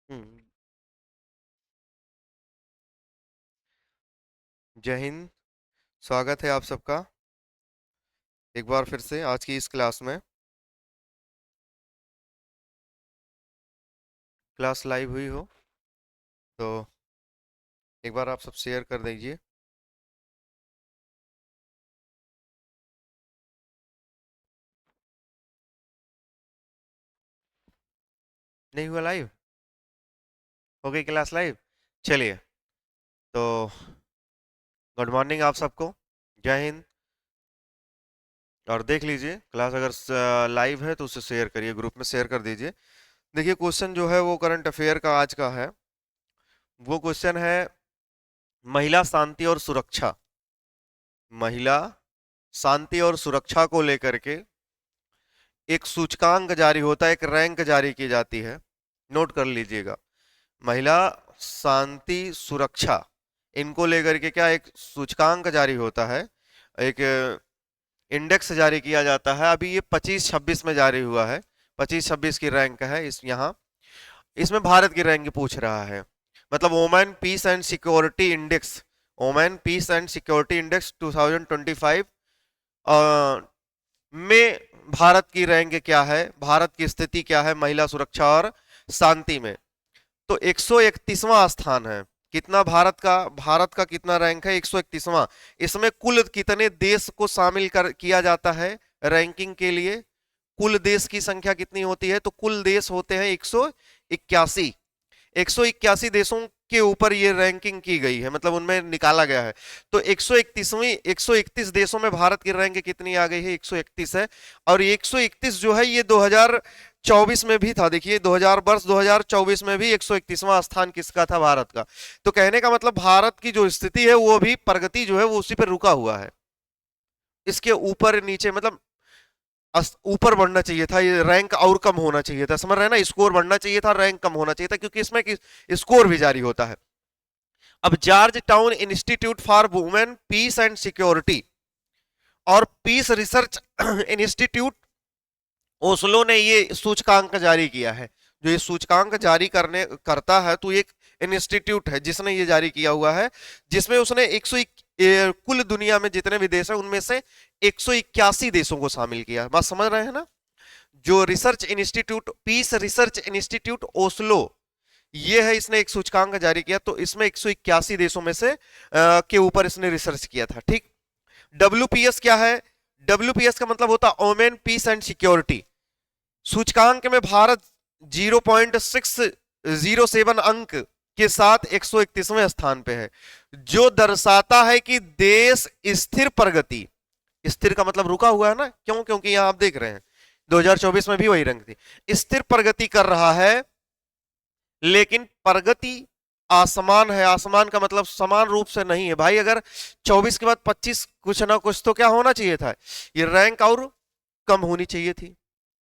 हम्म, जय हिंद। स्वागत है आप सबका एक बार फिर से आज की इस क्लास में। क्लास लाइव हुई हो तो एक बार आप सब शेयर कर दीजिए। नहीं हुआ लाइव? हो गई क्लास लाइव। चलिए, तो गुड मॉर्निंग आप सबको। जय हिंद। और देख लीजिए, क्लास अगर लाइव है तो उसे शेयर करिए, ग्रुप में शेयर कर दीजिए। देखिए, क्वेश्चन जो है वो करंट अफेयर का आज का है। वो क्वेश्चन है महिला शांति और सुरक्षा। महिला शांति और सुरक्षा को लेकर के एक सूचकांक जारी होता है, एक रैंक जारी की जाती है। नोट कर लीजिएगा। महिला शांति सुरक्षा, इनको लेकर के क्या एक सूचकांक जारी होता है, एक इंडेक्स जारी किया जाता है। अभी ये 25-26 में जारी हुआ है। 25-26 की रैंक है इस यहाँ। इसमें भारत की रैंक पूछ रहा है। मतलब Women Peace and Security Index, Women Peace and Security Index 2025 में भारत की रैंक क्या है, भारत की स्थिति क्या है महिला सुरक्षा और शांति में। तो 131वां स्थान है। कितना भारत का कितना रैंक है? 131वां। इसमें कुल कितने देश को शामिल कर किया जाता है रैंकिंग के लिए? कुल देश की संख्या कितनी होती है? तो कुल देश होते हैं 181। 181 देशों के ऊपर ये रैंकिंग की गई है, मतलब उनमें निकाला गया है। तो 131 देशों में भारत की रैंक कितनी आ गई है? 131 है। और 131 जो है ये 2024 में भी था। देखिए 2024 में भी 131वां स्थान किसका था? भारत का। तो कहने का मतलब भारत की जो स्थिति है वो अभी प्रगति जो है वो उसी पर रुका हुआ है। इसके ऊपर नीचे मतलब ऊपर बढ़ना चाहिए था, ये रैंक और कम होना चाहिए था। समझ रहे हैं ना? स्कोर बढ़ना चाहिए था, रैंक कम होना चाहिए था, क्योंकि इसमें स्कोर भी जारी होता है। अब Georgetown Institute for Women Peace and Security और पीस रिसर्च इंस्टीट्यूट ओस्लो ने ये सूचकांक जारी किया है। जो ये सूचकांक जारी करने करता है तो एक इंस्टीट्यूट है जिसने ये जारी किया हुआ है, जिसमें उसने कुल दुनिया में जितने भी देश हैं उनमें से 181 देशों को शामिल किया है। बात समझ रहे हैं ना? जो Research Institute, Peace Research Institute Oslo, ये है, इसने एक सूचकांक जारी किया। तो इसमें 181 देशों में से के ऊपर इसने रिसर्च किया था। ठीक। डब्ल्यूपीएस क्या है? डब्ल्यूपीएस का मतलब होता है वुमेन पीस एंड सिक्योरिटी। सूचकांक में भारत 0.607 अंक के साथ 131वें स्थान पे है, जो दर्शाता है कि देश स्थिर प्रगति, स्थिर का मतलब रुका हुआ है ना, क्यों? क्योंकि यहां आप देख रहे हैं 2024 में भी वही रंग थी, स्थिर प्रगति कर रहा है। लेकिन प्रगति आसमान है। आसमान का मतलब समान रूप से नहीं है भाई। अगर 24 के बाद 25 कुछ ना कुछ तो क्या होना चाहिए था? ये रैंक और कम होनी चाहिए थी।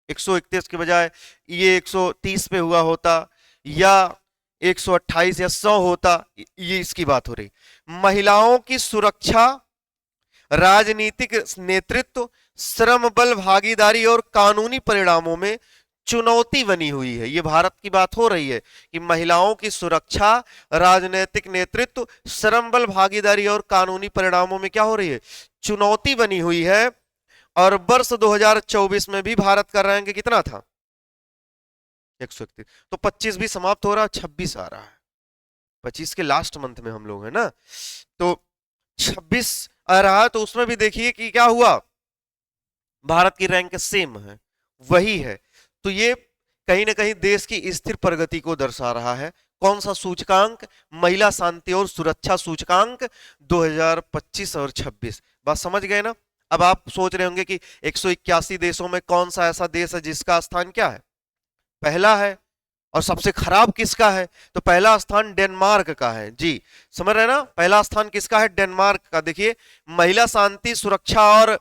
131 के बजाय ये 130 पे हुआ होता, या 128 या 100 होता। ये इसकी बात हो रही। महिलाओं की सुरक्षा, राजनीतिक नेतृत्व, श्रम बल भागीदारी और कानूनी परिणामों में चुनौती बनी हुई है। ये भारत की बात हो रही है कि महिलाओं की सुरक्षा, राजनीतिक नेतृत्व, श्रम बल भागीदारी और कानूनी परिणामों में क्या हो रही है? चुनौती बनी हुई है। और वर्ष 2024 में भी भारत का रैंक कितना था? 131। तो 25 भी समाप्त हो रहा, 26 आ रहा है। 25 के लास्ट मंथ में हम लोग हैं ना, तो 26 आ रहा है। तो उसमें भी देखिए कि क्या हुआ, भारत की रैंक सेम है, वही है। तो ये कहीं ना कहीं देश की स्थिर प्रगति को दर्शा रहा है। कौन सा सूचकांक? महिला शांति और सुरक्षा सूचकांक 2025 और 26। बात समझ गए ना? अब आप सोच रहे होंगे कि 181 देशों में कौन सा ऐसा देश है जिसका स्थान क्या है? पहला है। और सबसे खराब किसका है? तो पहला स्थान डेनमार्क का है जी। समझ रहे हैं ना? पहला स्थान किसका है? डेनमार्क का। देखिए, महिला शांति सुरक्षा और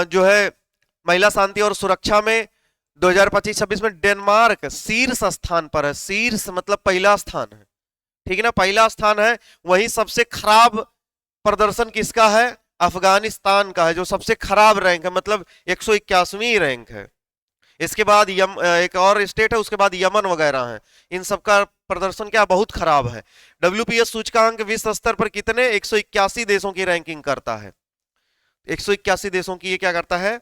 जो है महिला शांति और सुरक्षा में 2025-26 में डेनमार्क शीर्ष स्थान पर है। शीर्ष मतलब पहला स्थान है, ठीक है ना? पहला स्थान है। वहीं सबसे खराब प्रदर्शन किसका है? अफगानिस्तान का है, जो सबसे खराब रैंक है, मतलब 181वीं रैंक है। इसके बाद एक और स्टेट है, उसके बाद यमन वगैरह है। इन सबका प्रदर्शन क्या बहुत खराब है। WPS सूचकांक विश्व स्तर पर कितने 181 देशों की रैंकिंग करता है। 181 देशों की ये क्या करता है,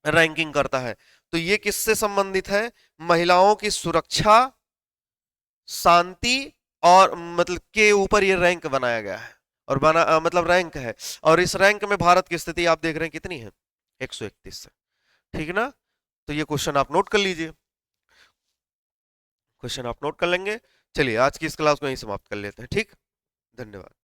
रैंकिंग करता है। तो ये किससे संबंधित है, महिलाओं की सुरक्षा, शांति और मतलब के ऊपर ये रैंक बनाया गया है, और मतलब रैंक है। और इस रैंक में भारत की स्थिति आप देख रहे हैं कितनी है, 131 से। ठीक है ना, तो ये क्वेश्चन आप नोट कर लीजिए, क्वेश्चन आप नोट कर लेंगे। चलिए आज की इस क्लास को यहीं समाप्त कर लेते हैं। ठीक, धन्यवाद।